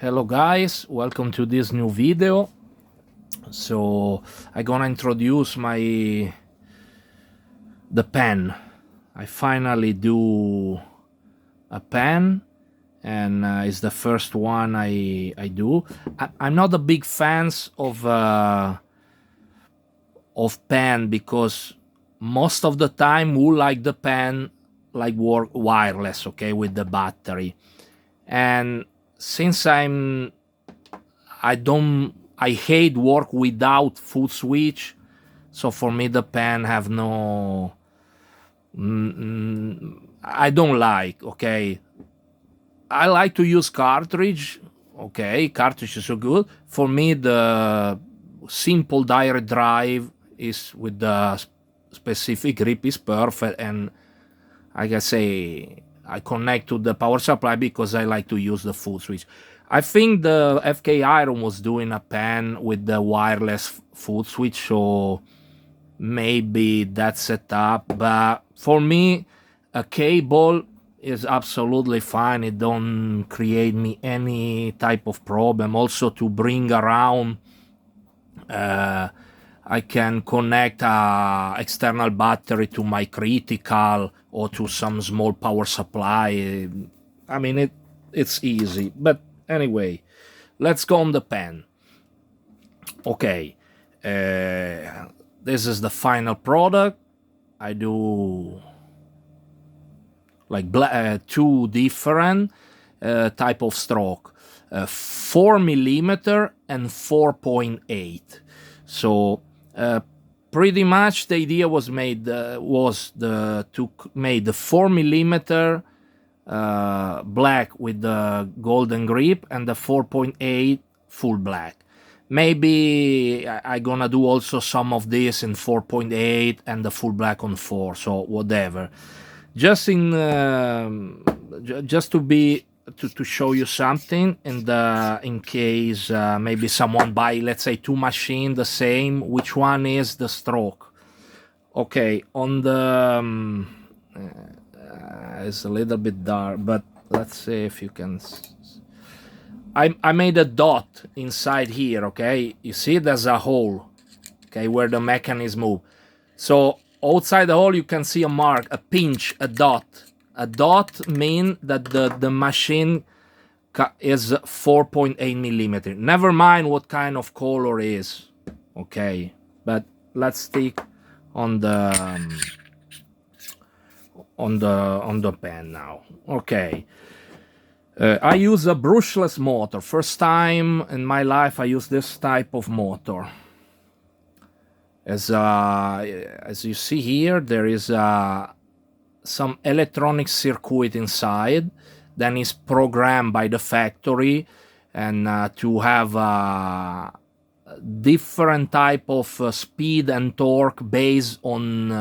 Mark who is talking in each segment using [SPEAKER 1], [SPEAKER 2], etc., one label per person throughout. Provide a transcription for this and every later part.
[SPEAKER 1] Hello guys, welcome to this new video. So I'm gonna introduce the pen. I finally do a pen, and it's the first one I do. I'm not a big fans of pen because most of the time who like the pen like work wireless, okay, with the battery. And since I hate work without foot switch, so for me the pen have no I don't like, okay. I like to use cartridge, okay, cartridges are good. For me the simple direct drive is with the specific grip is perfect, and like I say, I connect to the power supply because I like to use the foot switch. I think the FK Iron was doing a pen with the wireless foot switch, so maybe that's set up. But for me, a cable is absolutely fine. It don't create me any type of problem. Also, to bring around, I can connect a external battery to my critical or to some small power supply. I mean, it's easy. But anyway, let's go on the pen. Okay, this is the final product. I do like two different type of stroke, 4mm and 4.8. So pretty much the idea was made to make the 4mm black with the golden grip and the 4.8 full black. Maybe I gonna do also some of this in 4.8 and the full black on 4, so whatever. Just just to show you something in case maybe someone buy, let's say, two machines the same, which one is the stroke. Okay, on the it's a little bit dark, but let's see if you can. I made a dot inside here, okay? You see there's a hole, okay, where the mechanism move. So outside the hole you can see a mark, a pinch, a dot. A dot mean that the machine is 4.8mm. Never mind what kind of color is, okay? But let's stick on the pen now. Okay. I use a brushless motor. First time in my life I use this type of motor. As you see here, there is some electronic circuit inside, then is programmed by the factory, and to have different type of speed and torque based on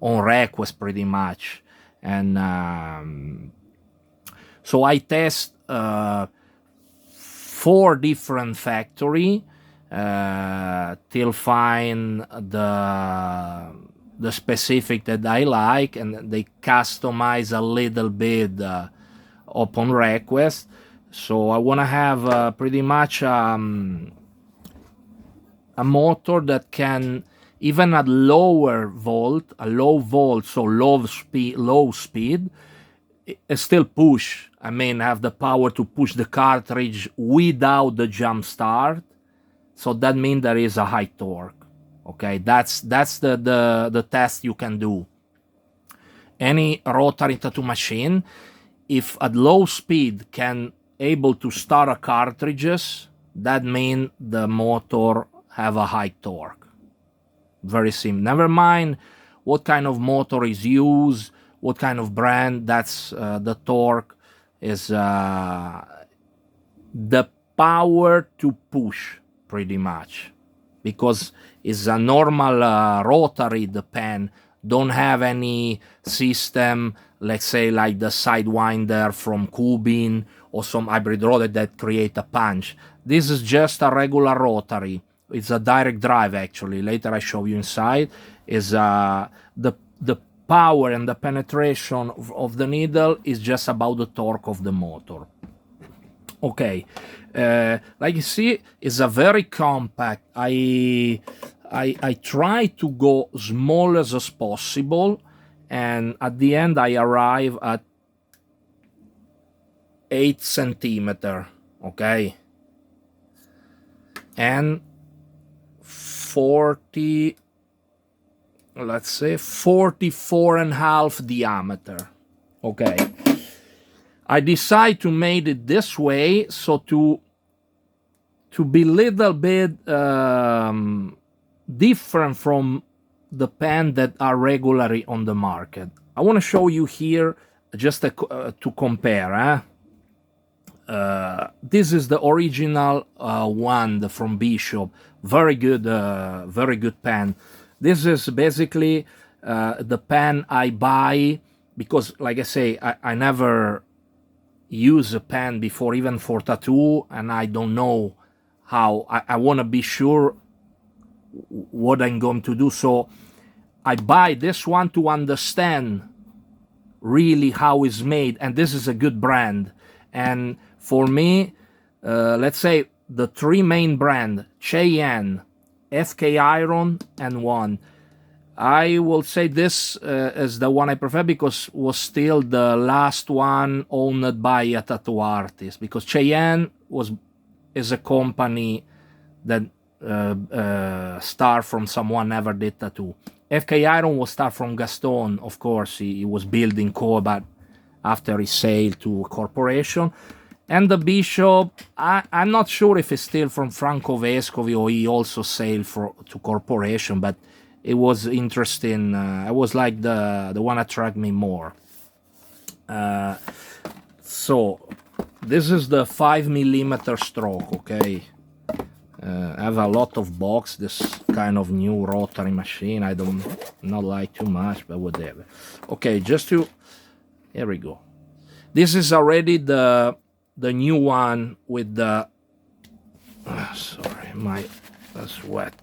[SPEAKER 1] request, pretty much. And so I test 4 different factory till find the specific that I like, and they customize a little bit upon request. So I want to have pretty much a motor that can, even at low volt, so low speed, still push. I mean, have the power to push the cartridge without the jump start. So that means there is a high torque. Okay, that's the test you can do. Any rotary tattoo machine, if at low speed can able to start a cartridges, that means the motor have a high torque. Very simple. Never mind what kind of motor is used, what kind of brand. That's the torque is the power to push, pretty much, because it's a normal rotary. The pen don't have any system, let's say like the sidewinder from Cubin or some hybrid rotor that create a punch. This is just a regular rotary. It's a direct drive, actually. Later I show you inside. Is the power and the penetration of the needle is just about the torque of the motor. Okay, like you see, it's a very compact. I try to go small as possible, and at the end I arrive at 8 centimeter. Okay, and 40, let's say 44.5 diameter. Okay, I decide to make it this way so to be little bit different from the pen that are regularly on the market. I want to show you here just to compare. This is the original one from Bishop. Very good pen. This is basically the pen I buy because, like I say, I never use a pen before, even for tattoo, and I don't know how. I want to be sure what I'm going to do, so I buy this one to understand really how it's made, and this is a good brand. And for me, let's say the three main brand, Cheyenne, FK Iron, and one. I will say this is the one I prefer because was still the last one owned by a tattoo artist, because Cheyenne is a company that start from someone never did tattoo. FK Iron was start from Gaston, of course. He was building but after he sailed to a corporation. And the Bishop, I'm not sure if it's still from Franco Vescovi or he also sailed to corporation, but it was interesting. It was like the one attract me more. So this is the 5mm stroke, okay? I have a lot of box, this kind of new rotary machine. I don't not like too much, but whatever. Okay, here we go. This is already the new one with the, sorry, that's wet.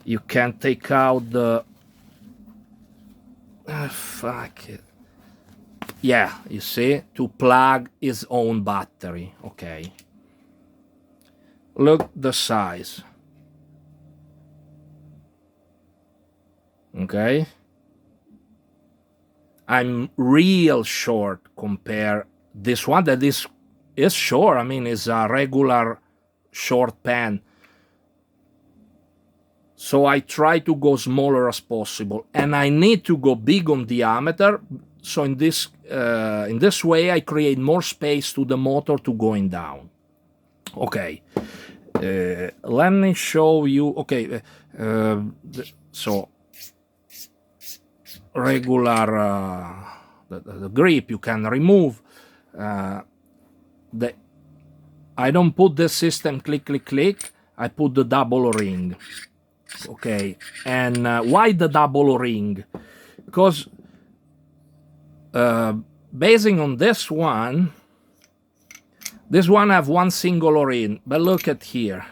[SPEAKER 1] You can take out the, fuck it. Yeah, you see, to plug his own battery, okay. Look the size. Okay. I'm real short compare this one that is short. I mean, it's a regular short pen. So I try to go smaller as possible, and I need to go big on diameter. So in this way, I create more space to the motor to going down. Okay, let me show you. Okay, so regular the grip you can remove. I don't put the system click click click. I put the double ring. Okay, and why the double ring? Because basing on this one have one single O-ring, but look at here.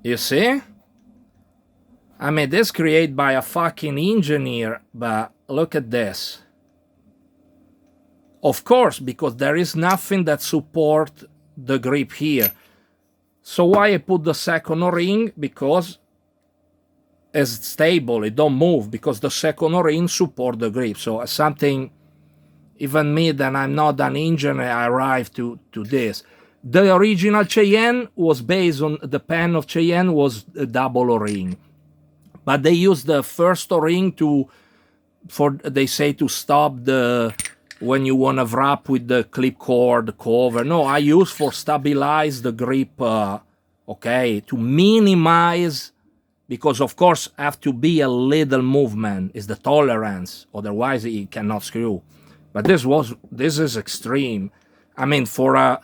[SPEAKER 1] You see? I mean, this created by a fucking engineer, but look at this. Of course, because there is nothing that support the grip here. So why I put the second O-ring? Because it's stable, it don't move, because the second O-ring support the grip. So something, even me, that I'm not an engineer, I arrived to this. The original Cheyenne was based on, the pen of Cheyenne was a double O-ring. But they used the first O-ring they say to stop when you want to wrap with the clip cord cover. No, I use for stabilize the grip, okay, to minimize, because of course have to be a little movement, is the tolerance, otherwise it cannot screw. But this is extreme. I mean, for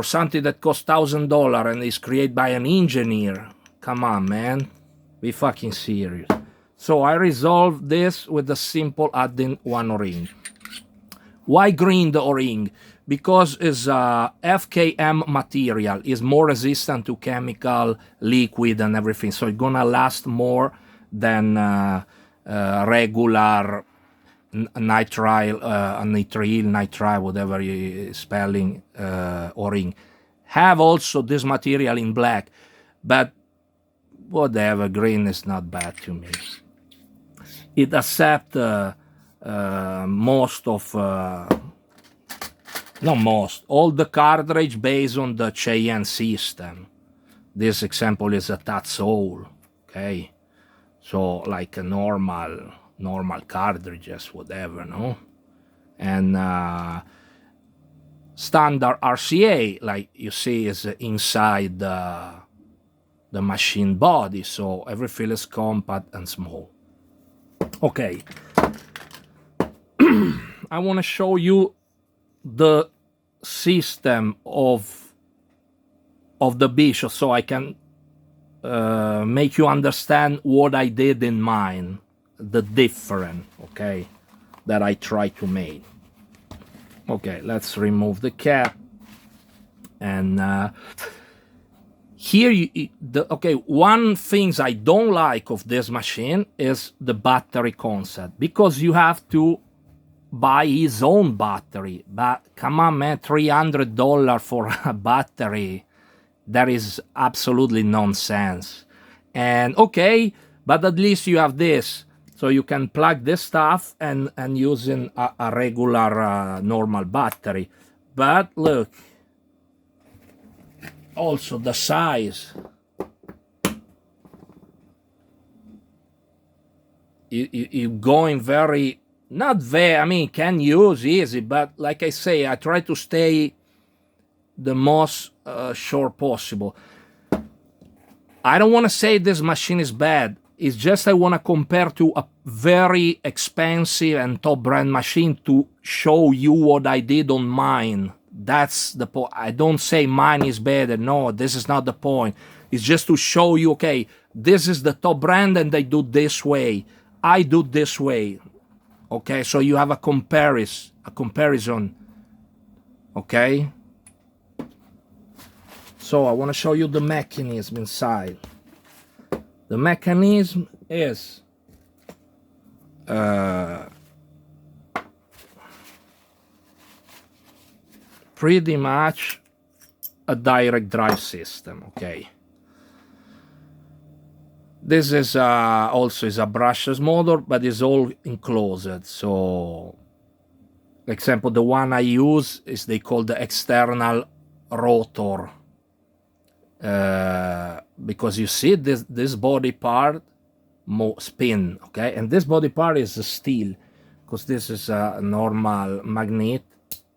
[SPEAKER 1] something that costs $1,000 and is created by an engineer, come on, man, be fucking serious. So I resolved this with the simple adding one O-ring. Why green the O-ring? Because it's FKM material, is more resistant to chemical, liquid, and everything. So it's gonna last more than regular nitrile, nitrile, whatever you spelling or ring, have also this material in black, but whatever, green is not bad to me. It accepts most of, not most, all the cartridge based on the Cheyenne system. This example is a touch hole, okay? So like a normal cartridges, whatever, no? And standard RCA, like you see, is inside the machine body, so everything is compact and small. Okay, I want to show you the system of the Bishop, so I can make you understand what I did in mine, the different, okay, that I try to make. Okay, let's remove the cap. And here, one thing I don't like of this machine is the battery concept, because you have to buy his own battery. But come on, man, $300 for a battery, that is absolutely nonsense. And okay, but at least you have this, so you can plug this stuff and using a regular normal battery. But look, also the size, you going very, not very, I mean, can use easy, but like I say, I try to stay the most short possible. I don't want to say this machine is bad. It's just I want to compare to a very expensive and top brand machine to show you what I did on mine. That's the point. I don't say mine is better. No, this is not the point. It's just to show you, okay, this is the top brand and they do this way. I do this way. Okay, so you have a comparison. Okay? So I want to show you the mechanism inside. The mechanism is pretty much a direct drive system, okay? This is also is a brushless motor, but it's all enclosed. So, for example, the one I use is they call the External Rotor. Because you see this body part spin, okay, and this body part is steel, because this is a normal magnet.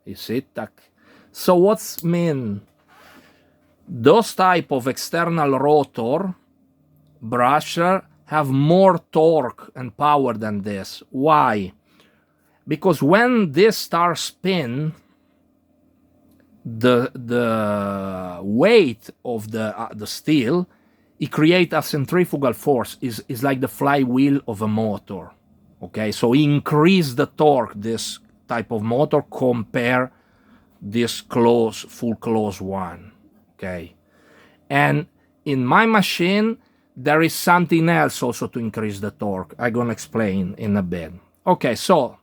[SPEAKER 1] You see, tack. So what's mean? Those type of external rotor brusher have more torque and power than this. Why? Because when this starts spin, the weight of the steel, it creates a centrifugal force. Is like the flywheel of a motor. Okay, so increase the torque, this type of motor, compare this full close one. Okay, and in my machine there is something else also to increase the torque. I'm gonna explain in a bit. Okay, so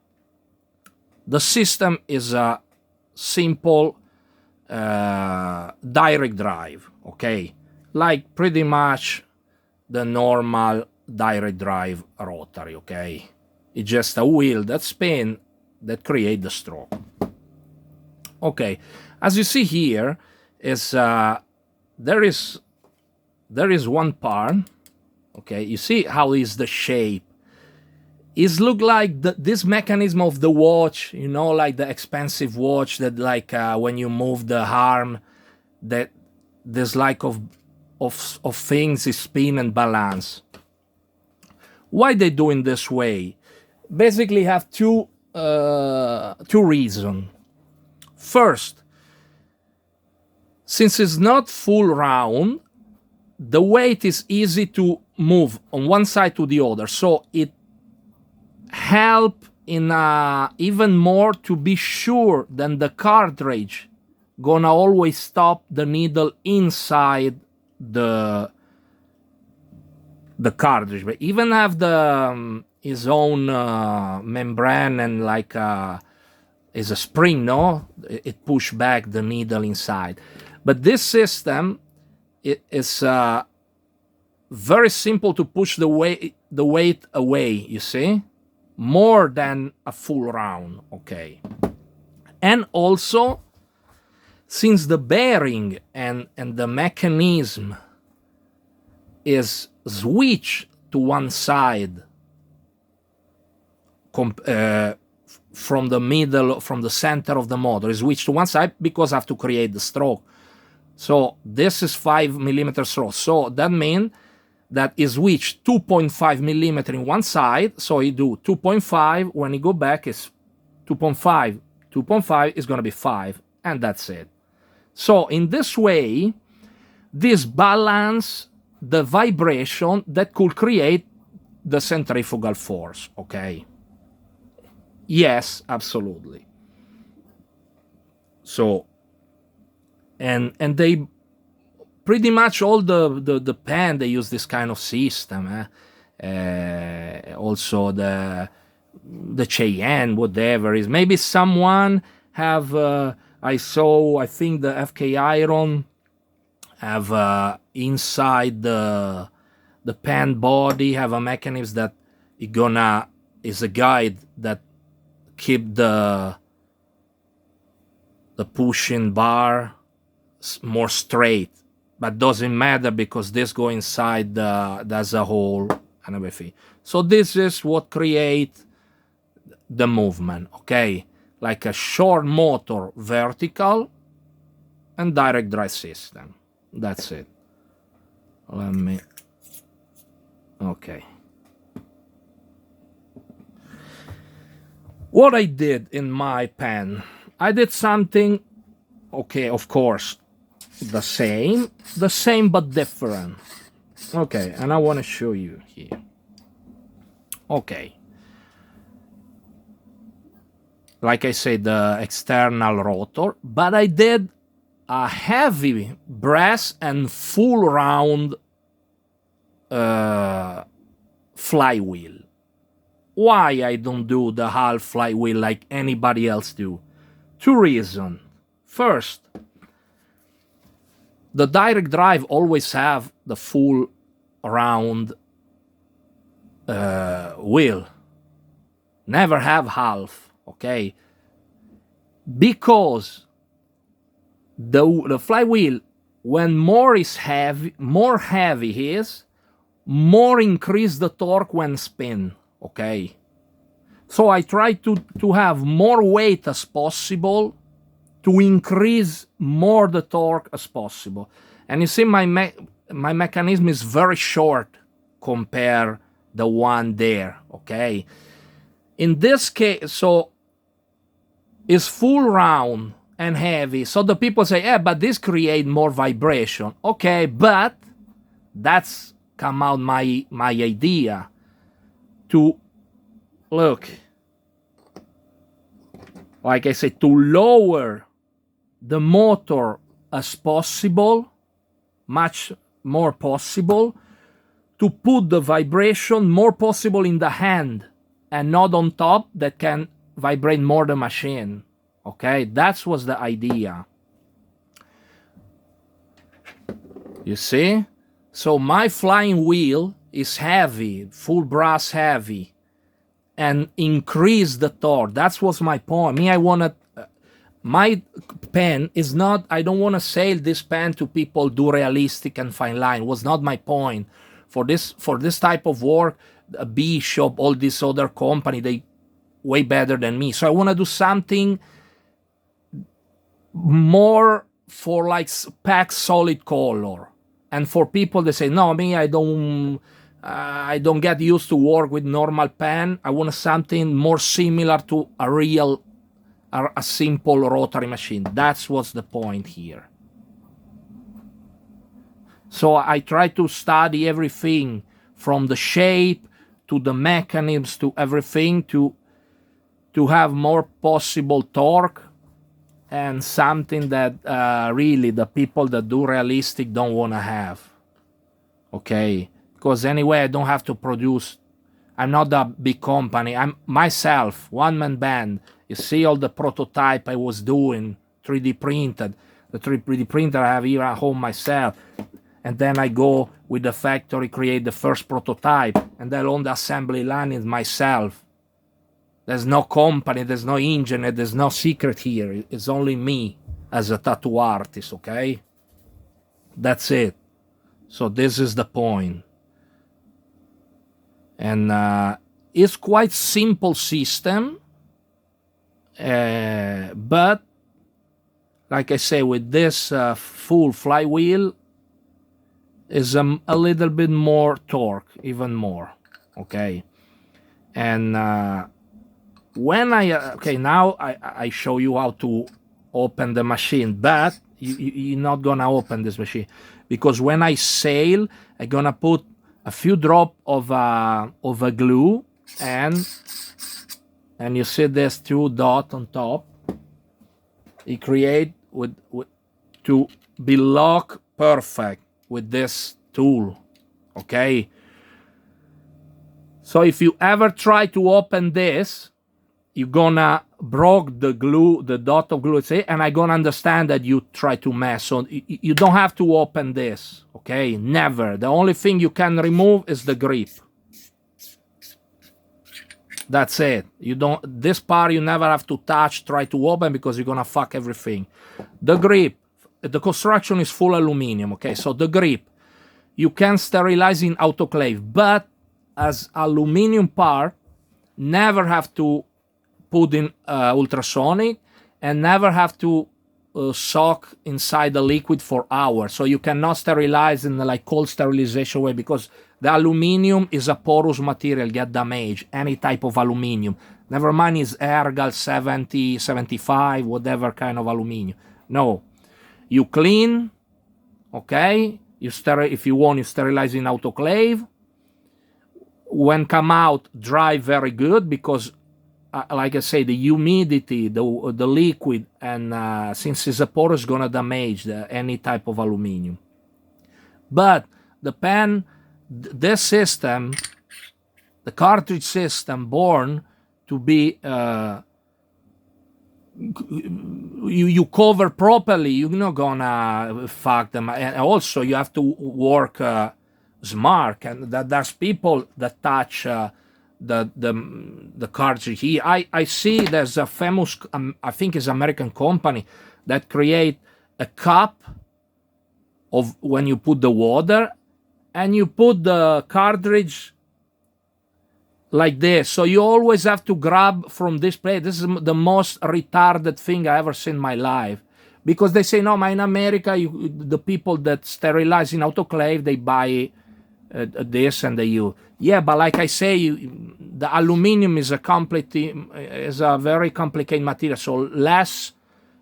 [SPEAKER 1] the system is a simple direct drive, okay, like pretty much the normal direct drive rotary, okay. It's just a wheel that spin that create the stroke. Okay, as you see here is there is one part, okay. You see how is the shape. It look like this mechanism of the watch, you know, like the expensive watch that, like when you move the arm, that there's like of things is spin and balance. Why they doing this way? Basically, have two reasons. First, since it's not full round, the weight is easy to move on one side to the other, so it help in even more to be sure that the cartridge gonna always stop the needle inside the cartridge. But even have the his own membrane, and like is a spring, no? It push back the needle inside. But this system is very simple to push the weight away, you see? More than a full round, okay? And also, since the bearing and the mechanism is switched to one side from the middle, from the center of the motor, is switched to one side because I have to create the stroke. So this is 5 millimeter stroke. So that means that is switched 2.5 millimeter in one side. So you do 2.5. When you go back, it's 2.5. 2.5 is going to be 5. And that's it. So in this way, this balance the vibration that could create the centrifugal force, okay? Yes, absolutely. So, and they pretty much all the pen, they use this kind of system. Also the Cheyenne, whatever is. Maybe someone have, I think the FK Iron have inside the pen body have a mechanism that is a guide that keep the pushing bar more straight, but doesn't matter because this go inside there's a hole and everything. So this is what create the movement, okay? Like a short motor, vertical, and direct drive system. That's it. Let me... Okay. What I did in my pen, I did something, okay, of course, the same but different. Okay, and I want to show you here. Okay. Like I said, the external rotor, but I did a heavy brass and full round flywheel. Why I don't do the half flywheel like anybody else do? Two reasons. First, the direct drive always have the full round wheel. Never have half, okay? Because the flywheel, when more heavy is, more increase the torque when spin, okay? So I try to have more weight as possible to increase more the torque as possible. And you see my mechanism is very short compared the one there, okay? In this case, so it's full round and heavy. So the people say, yeah, but this create more vibration. Okay, but that's come out my idea to look, like I said, to lower the motor as possible, much more possible, to put the vibration more possible in the hand and not on top that can vibrate more the machine. Okay, that was the idea. You see? So my flying wheel is heavy, full brass heavy, and increase the torque. That was my point. Me, I wanted... my pen is not... I don't want to sell this pen to people do realistic and fine line. Was not my point. For this type of work, a Bishop, all this other company, they way better than me. So I want to do something more for like pack solid color. And for people that say, no, me, I don't get used to work with normal pen. I want something more similar to a simple rotary machine. That's what's the point here. So I try to study everything from the shape to the mechanisms to everything to have more possible torque and something that really the people that do realistic don't want to have. Okay? Because anyway, I don't have to produce I'm not a big company. I'm myself, one-man band. You see all the prototype I was doing, 3D printed. The 3D printer I have here at home myself. And then I go with the factory, create the first prototype, and then on the assembly line is myself. There's no company, there's no engineer, there's no secret here. It's only me as a tattoo artist, okay? That's it. So this is the point. And it's quite simple system, but like I say, with this full flywheel is a little bit more torque, even more, okay? And when okay, now I show you how to open the machine, but you're not gonna open this machine, because when I sail, I'm gonna put a few drops of a glue, and you see this 2 dots on top. It create with to be locked perfect with this tool, okay? So if you ever try to open this, you're gonna broke the glue, the dot of glue, and I'm gonna understand that you try to mess. So you don't have to open this, okay? Never. The only thing you can remove is the grip. That's it. You don't. This part you never have to touch, try to open, because you're gonna fuck everything. The grip. The construction is full aluminum, okay? So the grip, you can sterilize in autoclave, but as aluminum part, never have to put in ultrasonic, and never have to soak inside the liquid for hours. So you cannot sterilize in the like cold sterilization way, because the aluminum is a porous material, get damaged, any type of aluminum. Never mind is ergal 70, 75, whatever kind of aluminum. No. You clean, okay? If you want, you sterilize in autoclave. When come out, dry very good, because like I say, the humidity, the liquid, and since it's a porous, gonna damage any type of aluminum. But the pen, this system, the cartridge system, born to be you cover properly, you're not gonna fuck them. And also you have to work smart, and there's people that touch the cartridge here. I see there's a famous, I think it's American company that create a cup of when you put the water, and you put the cartridge like this. So you always have to grab from this plate. This is the most retarded thing I ever seen in my life. Because they say, no, in America, the people that sterilize in autoclave, they buy this and they use. Yeah, but like I say, the aluminum is a very complicated material. So less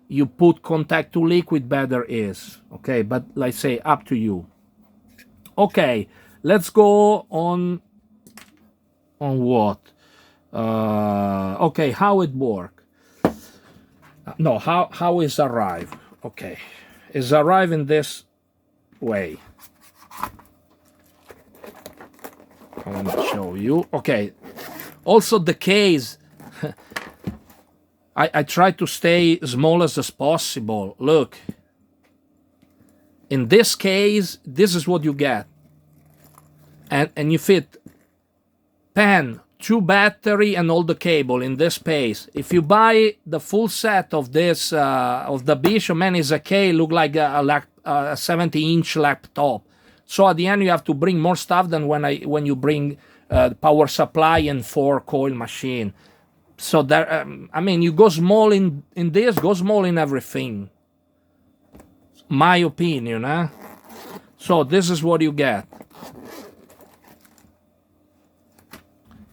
[SPEAKER 1] you put contact to liquid, better is. Okay, but like I say, up to you. Okay, let's go on what? Okay, how it work? No, how is arrive? Okay, is arrive in this way. I want to show you. Okay, also the case. I try to stay small as possible. Look, in this case, this is what you get, and you fit pen, 2 battery, and all the cable in this space. If you buy the full set of this of the Bishop, man, is a K, look like a 70-inch laptop. So at the end you have to bring more stuff than when you bring power supply and 4-coil machine. So there, I mean, you go small in this, go small in everything. My opinion, eh? So this is what you get.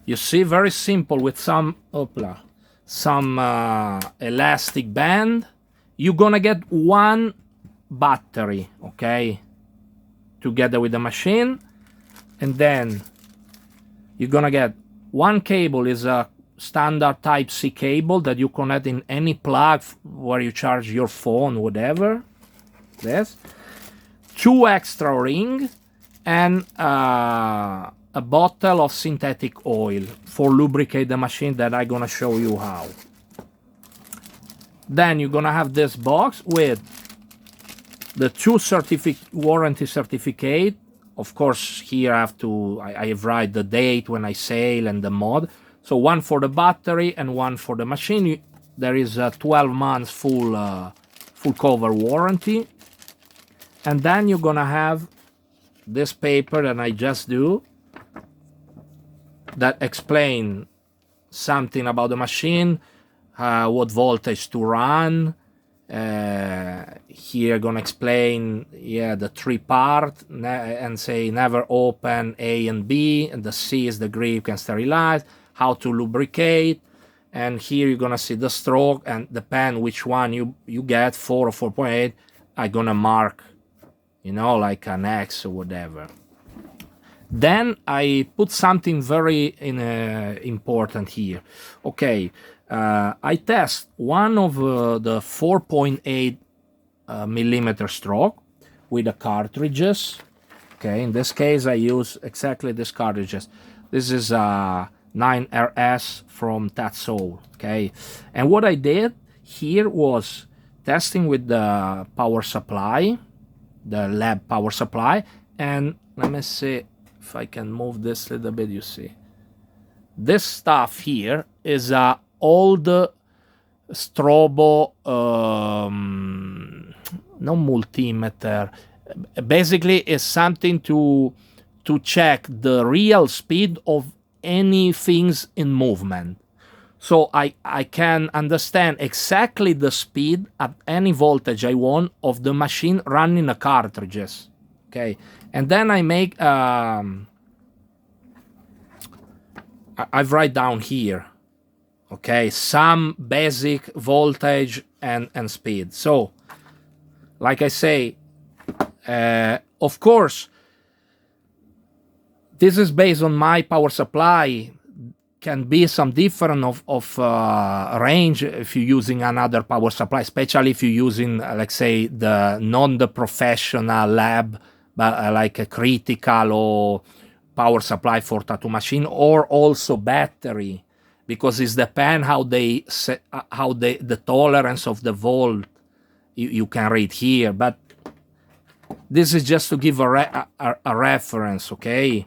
[SPEAKER 1] You see, very simple with some elastic band. You're gonna get 1 battery, okay, together with the machine, and then you're gonna get 1 cable, is a standard Type-C cable that you connect in any plug where you charge your phone, whatever. This 2 extra ring, and a bottle of synthetic oil for lubricate the machine that I'm gonna show you how. Then you're gonna have this box with the two warranty certificate. Of course, here I write the date when I sale and the mod. So one for the battery and one for the machine. There is a 12 months full cover warranty. And then you're gonna have this paper that I just do that explain something about the machine, what voltage to run. Here gonna explain the three part and say never open A and B, and the C is the grip can sterilize, how to lubricate, and here you're gonna see the stroke, and depend which one you get, 4 or 4.8, I'm gonna mark, you know, like an X or whatever. Then I put something very important here. Okay, I test one of the 4.8 millimeter stroke with the cartridges. Okay, in this case I use exactly this cartridges. This is a 9RS from Tatso. Okay, and what I did here was testing with the power supply, the lab power supply, and let me see if I can move this a little bit. You see, this stuff here is a old strobo, no multimeter. Basically, is something to check the real speed of any things in movement. So I can understand exactly the speed at any voltage I want of the machine running the cartridges. Okay, and then I make I write down here, okay, some basic voltage and speed. So like I say, of course this is based on my power supply. Can be some different of range if you're using another power supply, especially if you're using, like say, the professional lab, but like a critical or power supply for tattoo machine, or also battery, because it depends how they set, how the tolerance of the volt you can read here. But this is just to give a reference, okay?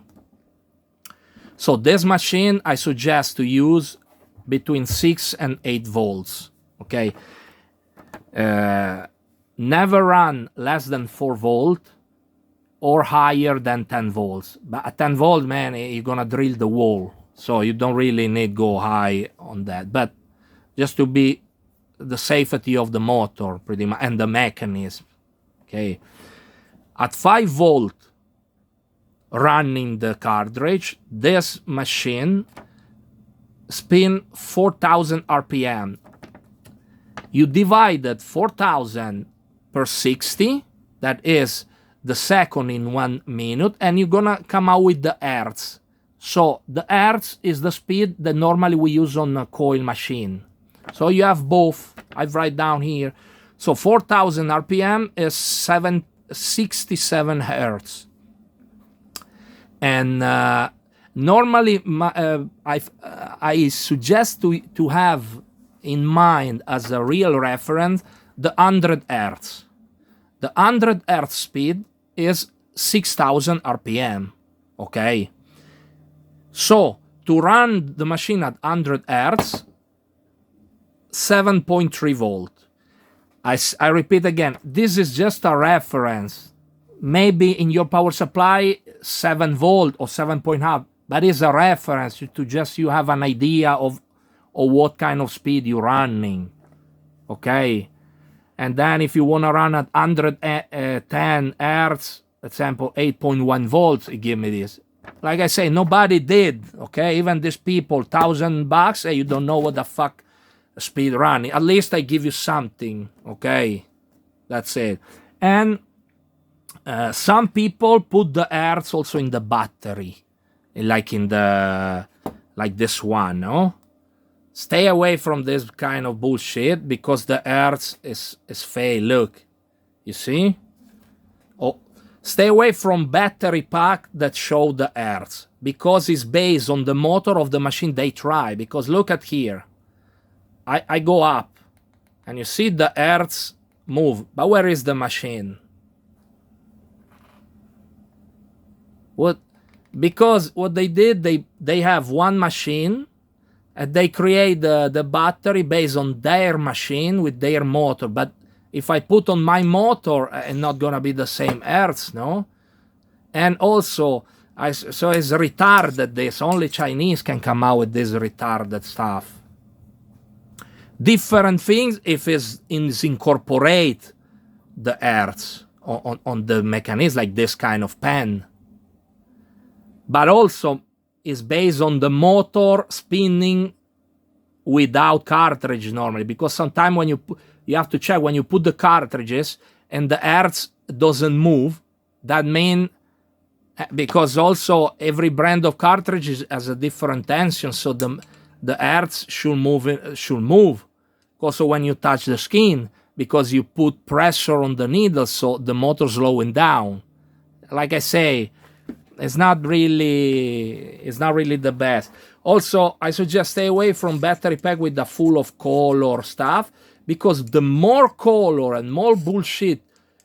[SPEAKER 1] So this machine, I suggest to use between 6 and 8 volts, okay? Never run less than 4 volt or higher than 10 volts. But at 10 volt, man, you're gonna drill the wall. So you don't really need go high on that. But just to be the safety of the motor, pretty much, and the mechanism, okay? At 5 volt, running the cartridge, this machine spin 4,000 RPM. You divided 4,000 per 60, that is the second in 1 minute, and you're gonna come out with the hertz. So the hertz is the speed that normally we use on a coil machine. So you have both. I write down here. So 4,000 RPM is 67 hertz. And normally, I suggest to have in mind as a real reference the 100 hertz. The 100 hertz speed is 6,000 RPM. Okay. So to run the machine at 100 hertz, 7.3 volt. I repeat again. This is just a reference. Maybe in your power supply 7 volt or 7.5, but it's a reference to just you have an idea of what kind of speed you're running, okay? And then if you want to run at 110 hertz, example 8.1 volts, give me this. Like I say, nobody did, okay? Even these people, $1,000, you don't know what the fuck speed running. At least I give you something, okay? That's it. And some people put the hertz also in the battery, like in like this one, no? Stay away from this kind of bullshit, because the hertz is fail. Look, you see? Oh, Stay away from battery pack that show the hertz, because it's based on the motor of the machine they try. Because look at here, I go up, and you see the hertz move, but where is the machine? What? Because what they did, they have one machine, and they create the battery based on their machine with their motor. But if I put on my motor, it's not gonna be the same hertz, no? And also, so it's retarded. This only Chinese can come out with this retarded stuff. Different things if it's incorporate the hertz on the mechanism, like this kind of pen. But also is based on the motor spinning without cartridge normally, because sometimes when you have to check when you put the cartridges and the hertz doesn't move. That means, because also every brand of cartridges has a different tension, so the hertz should move. Also when you touch the skin, because you put pressure on the needle, so the motor slowing down. Like I say, it's not really the best. Also, I suggest stay away from battery pack with the full of color stuff, because the more color and more bullshit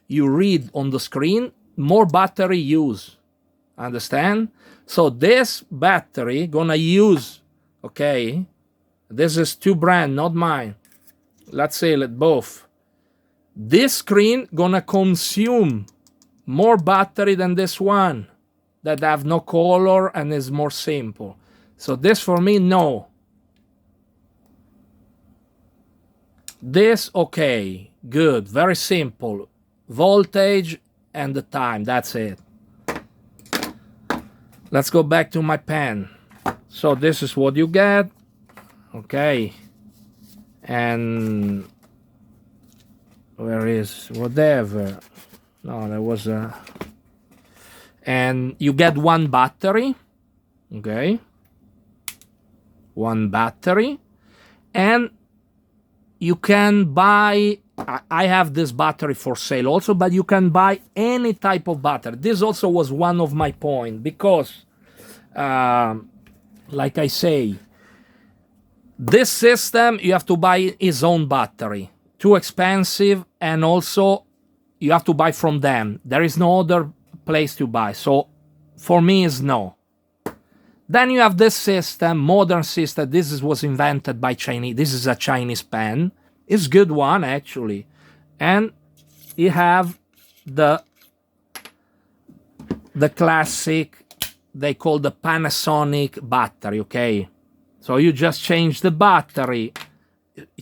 [SPEAKER 1] you read on the screen, more battery use. Understand? So this battery gonna use, okay, this is two brand, not mine. Let's say both. This screen gonna consume more battery than this one that have no color and is more simple. So this for me, no. This, okay, good, very simple. Voltage and the time, that's it. Let's go back to my pen. So this is what you get, okay. And where is whatever? No, there was a. And you get one battery, okay. One battery, and you can buy. I have this battery for sale also, but you can buy any type of battery. This also was one of my points, because, like I say, this system, you have to buy his own battery. Too expensive, and also you have to buy from them. There is no other place to buy. So for me, is no. Then you have this system, modern system. This was invented by Chinese. This is a Chinese pen. It's a good one, actually. And you have the classic, they call the Panasonic battery, okay? So you just change the battery.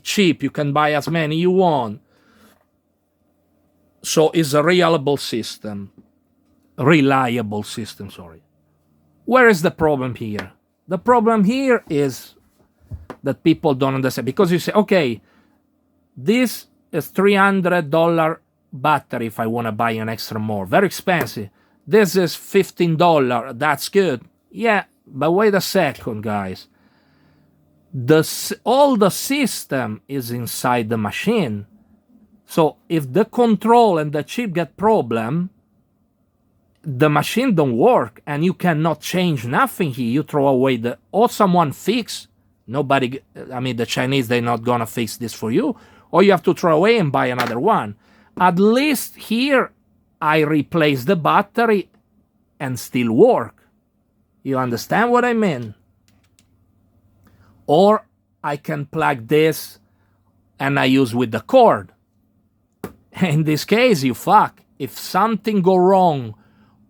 [SPEAKER 1] Cheap, you can buy as many you want. So it's a reliable system. Reliable system, sorry. Where is the problem here? The problem here is that people don't understand. Because you say, okay, this is $300 battery if I want to buy an extra more. Very expensive. This is $15. That's good. Yeah, but wait a second, guys. All the system is inside the machine. So if the control and the chip get problem, the machine don't work, and you cannot change nothing here. You throw away or someone fix. Nobody, I mean, the Chinese, they're not gonna fix this for you. Or you have to throw away and buy another one. At least here, I replace the battery and still work. You understand what I mean? Or I can plug this and I use with the cord. In this case, you fuck. If something go wrong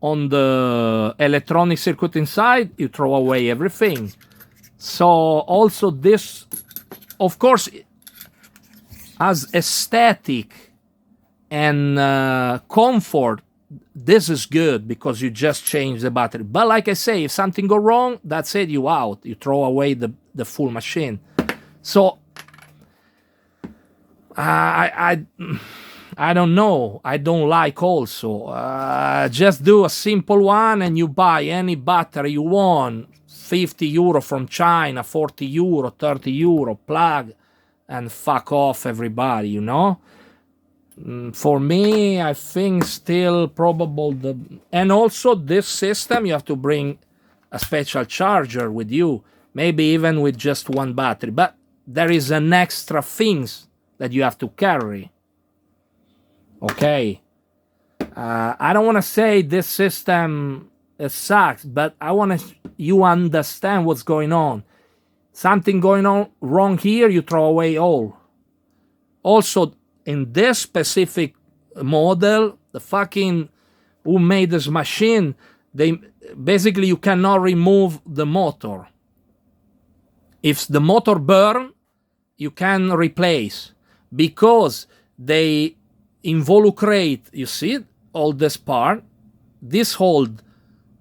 [SPEAKER 1] on the electronic circuit inside, you throw away everything. So also this, of course, as aesthetic and comfort, this is good because you just change the battery. But like I say, if something go wrong, that's it, you out. You throw away the full machine. So I don't know. I don't like also. Just do a simple one and you buy any battery you want. 50 euro from China, 40 euro, 30 euro, plug, and fuck off everybody, you know? For me, I think still probable and also this system you have to bring a special charger with you, maybe even with just one battery, but there is an extra things that you have to carry. Okay, I don't want to say this system sucks, but I want you understand what's going on. Something going on wrong here, you throw away all. Also, in this specific model, the fucking who made this machine, they basically you cannot remove the motor. If the motor burn, you can replace because they involucrate, you see, all this part, this hold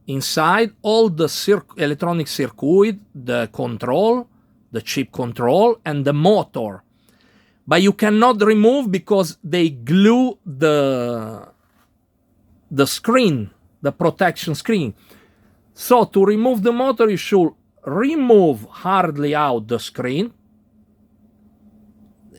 [SPEAKER 1] inside all the electronic circuit, the control, the chip control, and the motor. But you cannot remove because they glue the screen, the protection screen. So to remove the motor, you should remove hardly out the screen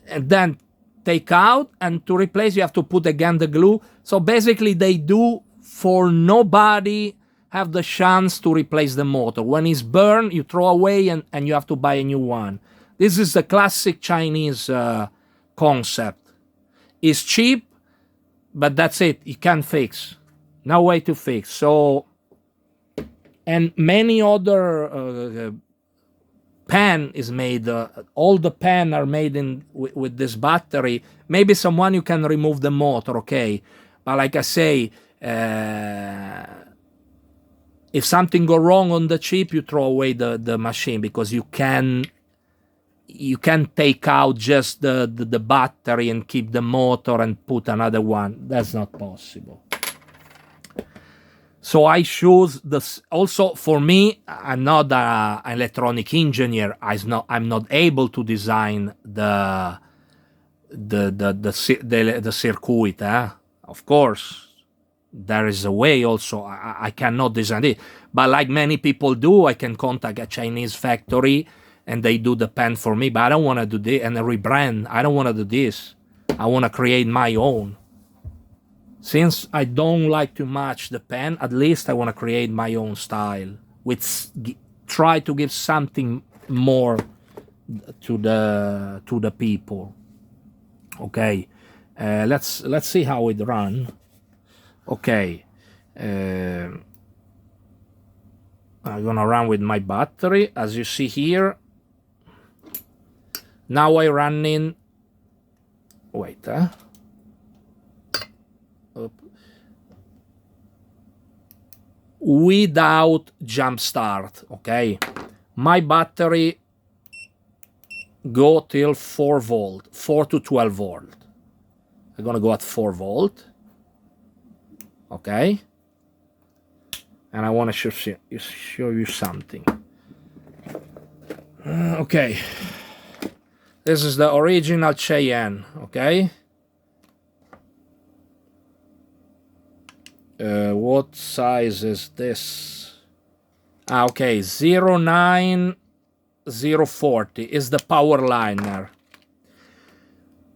[SPEAKER 1] and then take out, and to replace you have to put again the glue. So basically they do for nobody have the chance to replace the motor. When it's burned, you throw away and you have to buy a new one. This is the classic Chinese concept. It's cheap, but that's it. You can't fix. No way to fix. So, and many other pan is made. All the pan are made in with this battery. Maybe someone you can remove the motor, okay? But like I say, if something go wrong on the chip, you throw away the machine because you can take out just the battery and keep the motor and put another one. That's not possible. So I choose this. Also, for me, I'm not an electronic engineer. I'm not able to design the circuit. Of course, there is a way. Also, I cannot design it. But like many people do, I can contact a Chinese factory and they do the pen for me. But I don't want to do this and rebrand. I don't want to do this. I want to create my own. Since I don't like to match the pen, at least I want to create my own style, which try to give something more to the people. Okay, let's see how it run. Okay, I'm gonna run with my battery, as you see here. Now I run in. Wait, without Jumpstart, okay? My battery go till 4 volt, 4 to 12 volt. I'm gonna go at 4 volt, okay? And I want to show you something. Okay, this is the original Cheyenne, okay? What size is this? Okay, 09040 is the power liner.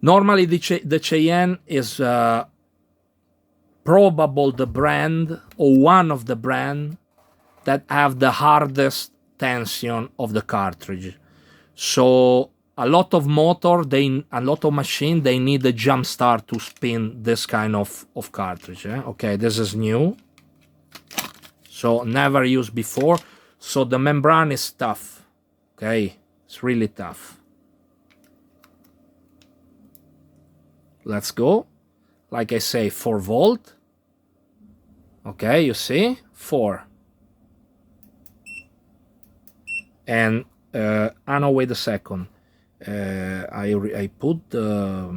[SPEAKER 1] Normally the Cheyenne is probable the brand or one of the brand that have the hardest tension of the cartridge. So a lot of motor, a lot of machine, they need a jump start to spin this kind of cartridge. Okay, this is new. So never used before. So the membrane is tough. Okay, it's really tough. Let's go. Like I say, 4 volt. Okay, you see? 4. And, no, wait a second. I put the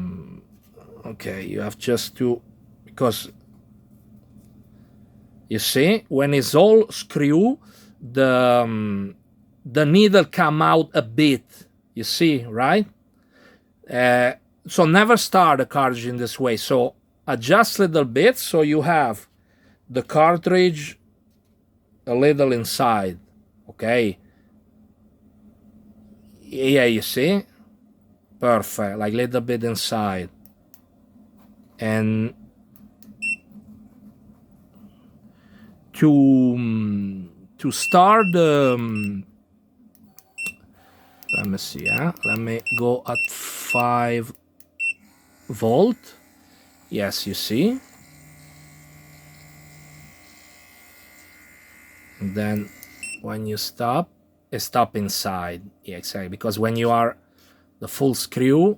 [SPEAKER 1] okay, you have just to, because you see when it's all screw, the needle come out a bit, you see, right? So never start a cartridge in this way. So adjust a little bit so you have the cartridge a little inside, okay? Yeah, you see? Perfect, like a little bit inside. And to start the let me see, let me go at 5 volt. Yes, you see. And then when you stop inside. Yeah, exactly. Because when you are the full screw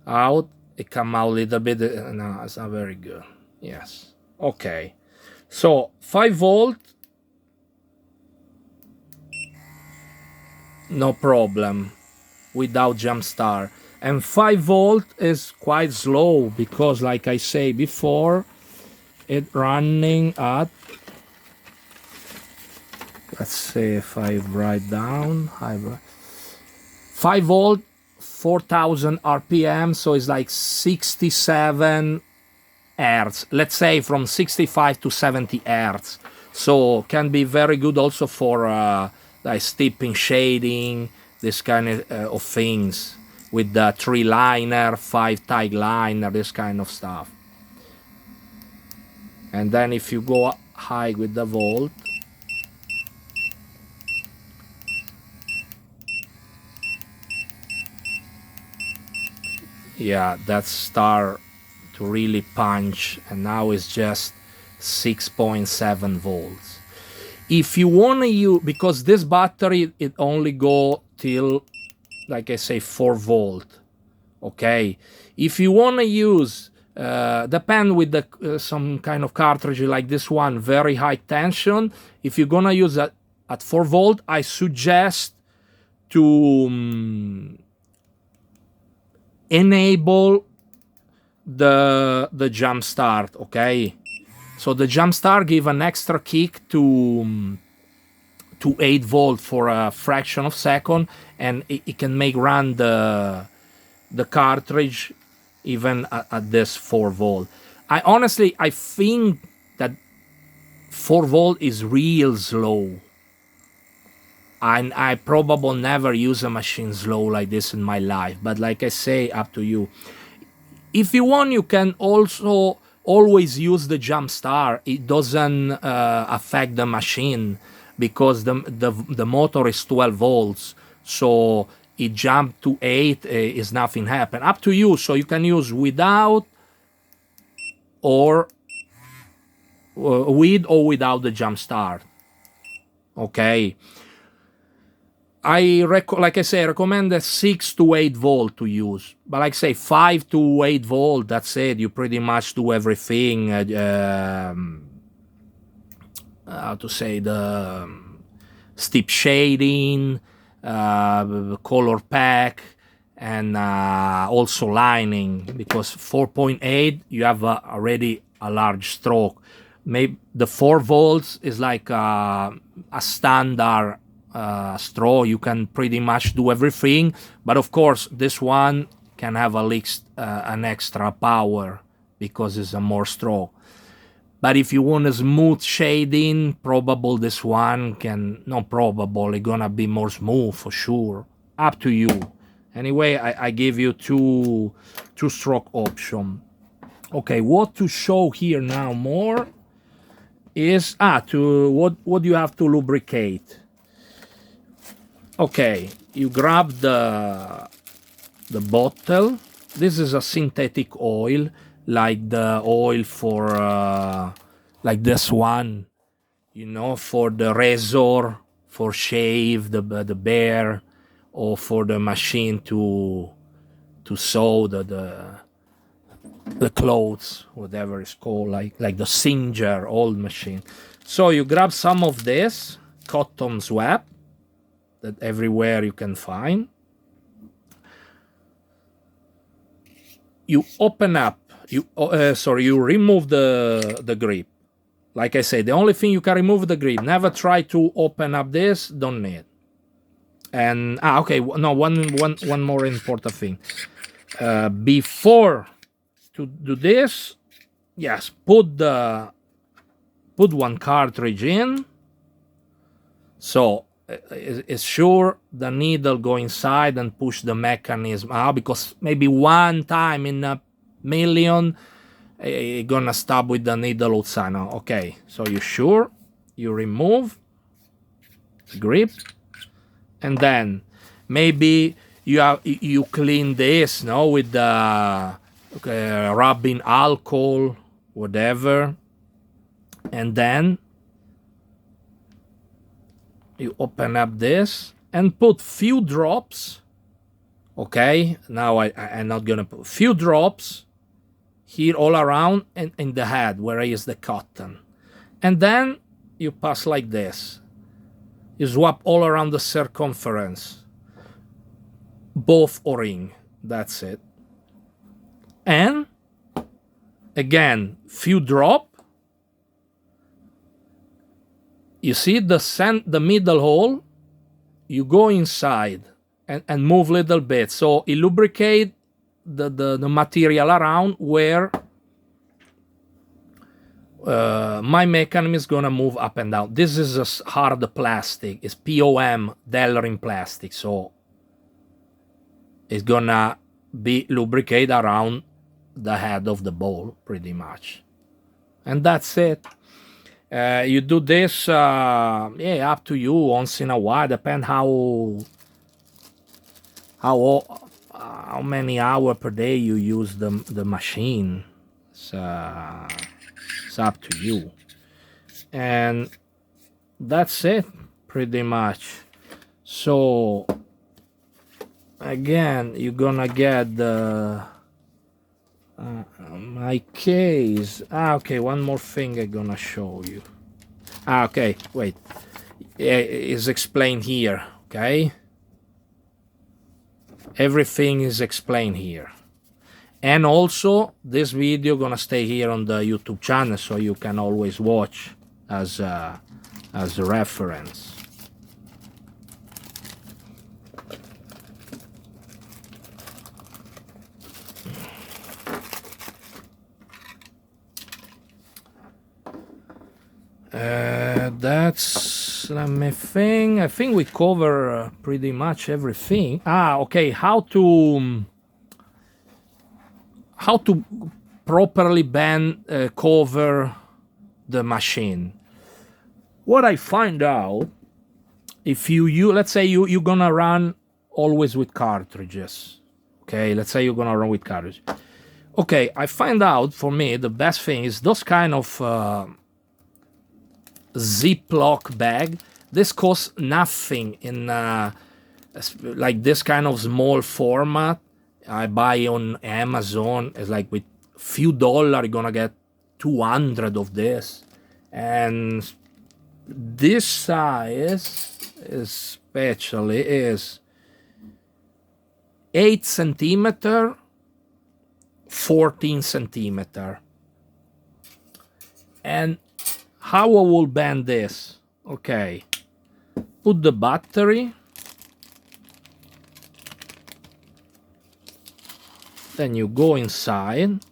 [SPEAKER 1] out, it come out a little bit. No, it's not very good. Yes. Okay. So 5 volt, no problem without Jumpstart. And 5 volt is quite slow because, like I say before, it running at, let's see if I write down, 5 volt, 4000 RPM, so it's like 67 hertz. Let's say from 65 to 70 hertz. So can be very good also for like steeping, shading, this kind of things with the 3 liner, 5 tag liner, this kind of stuff. And then if you go high with the volt, yeah, that's start to really punch, and now it's just 6.7 volts. If you want to use, because this battery, it only go till, like I say, 4 volt. Okay, if you want to use, depend with the some kind of cartridge like this one, very high tension. If you're gonna use that at 4 volt, I suggest to enable the Jumpstart. Okay, so the Jumpstart give an extra kick to 8 volt for a fraction of second, and it can make run the cartridge even at this 4 volt. I honestly, I think that 4 volt is real slow. And I probably never use a machine slow like this in my life. But like I say, up to you. If you want, you can also always use the Jumpstart. It doesn't affect the machine because the motor is 12 volts. So it jumped to 8, is nothing happen. Up to you. So you can use without or with or without the Jumpstart. Okay. Like I say, I recommend a 6 to 8 volt to use. But like I say, 5 to 8 volt, that's it. You pretty much do everything. How to say, the steep shading, color pack, and also lining. Because 4.8, you have already a large stroke. Maybe the 4 volts is like a standard straw. You can pretty much do everything, but of course this one can have an extra power because it's a more straw. But if you want a smooth shading, probably this one can, not probably, gonna be more smooth for sure. Up to you. Anyway, I give you two stroke option. Okay, what to show here now more is to what you have to lubricate. Okay, you grab the bottle. This is a synthetic oil, like the oil for like this one, you know, for the razor, for shave the bear, or for the machine to sew the clothes, whatever it's called, like the Singer old machine. So you grab some of this cotton swab that everywhere you can find. You open up, you remove the grip. Like I say, the only thing you can remove the grip. Never try to open up this, don't need. And okay, no, one more important thing. Before to do this, yes, put one cartridge in. So it's sure the needle go inside and push the mechanism out, because maybe one time in a million, you're gonna stop with the needle outside. Now, okay, so you sure? You remove grip, and then maybe you clean this, no, with the rubbing alcohol, whatever, and then you open up this and put few drops. Okay, now I'm not gonna put few drops here all around and in the head where is the cotton, and then you pass like this. You swap all around the circumference, both O-ring. That's it. And again, few drop. You see the middle hole. You go inside and move a little bit, so it lubricate the material around where my mechanism is gonna move up and down. This is a hard plastic. It's POM Delrin plastic, so it's gonna be lubricated around the head of the ball pretty much, and that's it. You do this, yeah, up to you. Once in a while, depend how many hours per day you use the machine. It's up to you, and that's it pretty much. So again, you're gonna get the my case. Okay, one more thing I'm gonna show you. Okay, wait, it's explained here. Okay, everything is explained here. And also, this video gonna stay here on the YouTube channel, so you can always watch as a reference. That's, let me think. I think we cover pretty much everything. Okay, how to properly bend, cover the machine. What I find out, if you let's say you're gonna run always with cartridges. Okay, let's say you're gonna run with cartridges. Okay, I find out, for me, the best thing is those kind of Ziploc bag. This costs nothing in like this kind of small format. I buy on Amazon. It's like with few dollars you're gonna get 200 of this, and this size especially is 8 centimeter, 14 centimeter. And how I will bend this? Okay, put the battery, then you go inside,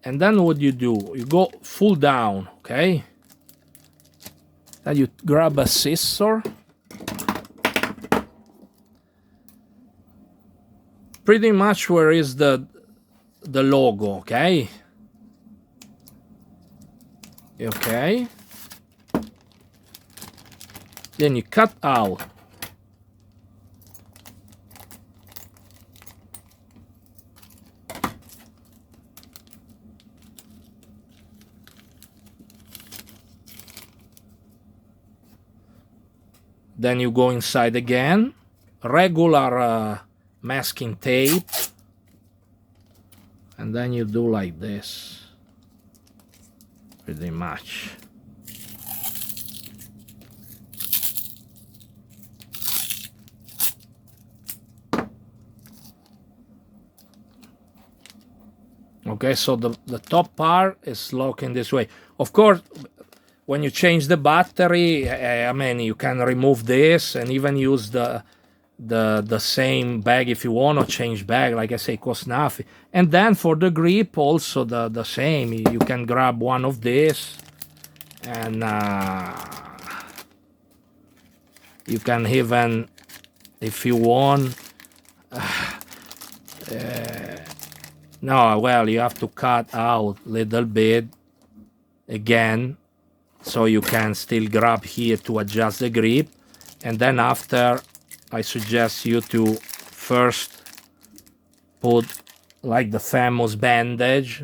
[SPEAKER 1] and then what you do? You go full down, okay? Then you grab a scissor, pretty much where is the logo, okay? Okay. Then you cut out. Then you go inside again. Regular masking tape. And then you do like this. Pretty much. Okay, so the top part is looking this way. Of course, when you change the battery, I mean, you can remove this and even use the same bag if you want, or change bag. Like I say, costs nothing. And then for the grip, also the same. You can grab one of this, and you can even, if you want, No, well, you have to cut out a little bit again, so you can still grab here to adjust the grip. And then after, I suggest you to first put like the famous bandage,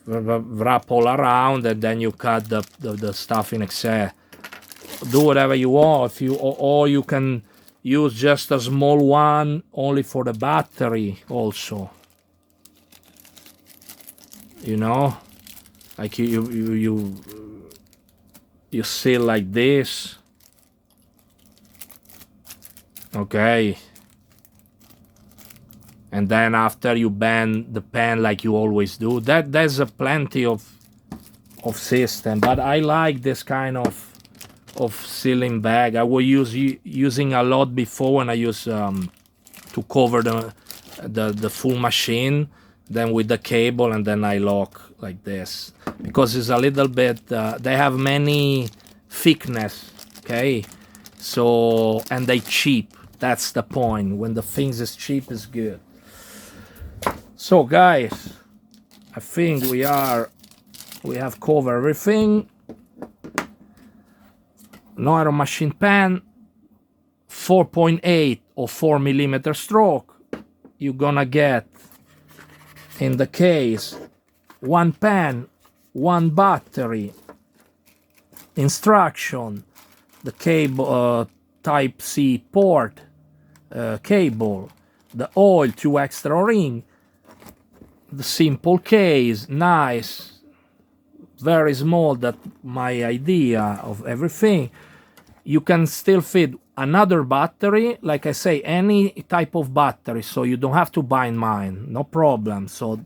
[SPEAKER 1] wrap all around, and then you cut the stuff in excess. Do whatever you want. If you, or you can use just a small one only for the battery also. You know, like you seal like this. Okay. And then after you bend the pen like you always do. There's a plenty of system, but I like this kind of sealing bag. I was using a lot before when I used to cover the full machine, then with the cable, and then I lock like this, because it's a little bit they have many thickness, okay, so, and they cheap. That's the point. When the things is cheap, is good. So guys, I think we have covered everything. No iron machine pen, 4.8 or 4mm stroke. You're gonna get in the case one pen, one battery, instruction, the cable, type C port cable, the oil, 2 extra ring, the simple case, nice, very small. That my idea of everything. You can still fit another battery, like I say, any type of battery, so you don't have to buy mine, no problem. So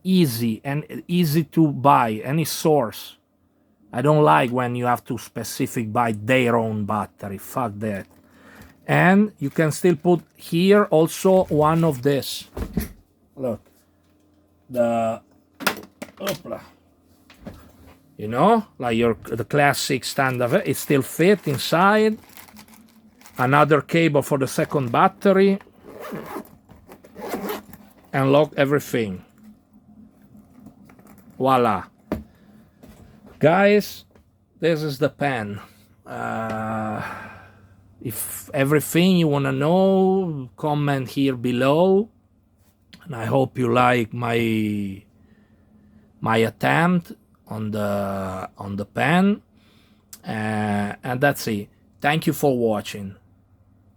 [SPEAKER 1] easy, and easy to buy any source. I don't like when you have to specific buy their own battery, fuck that. And you can still put here also one of this, look, the opla, you know, like the classic standard, it still fit inside. Another cable for the second battery, and lock everything. Voila, guys, this is the pen. If everything you want to know, comment here below, and I hope you like my attempt on the pen, and that's it. Thank you for watching.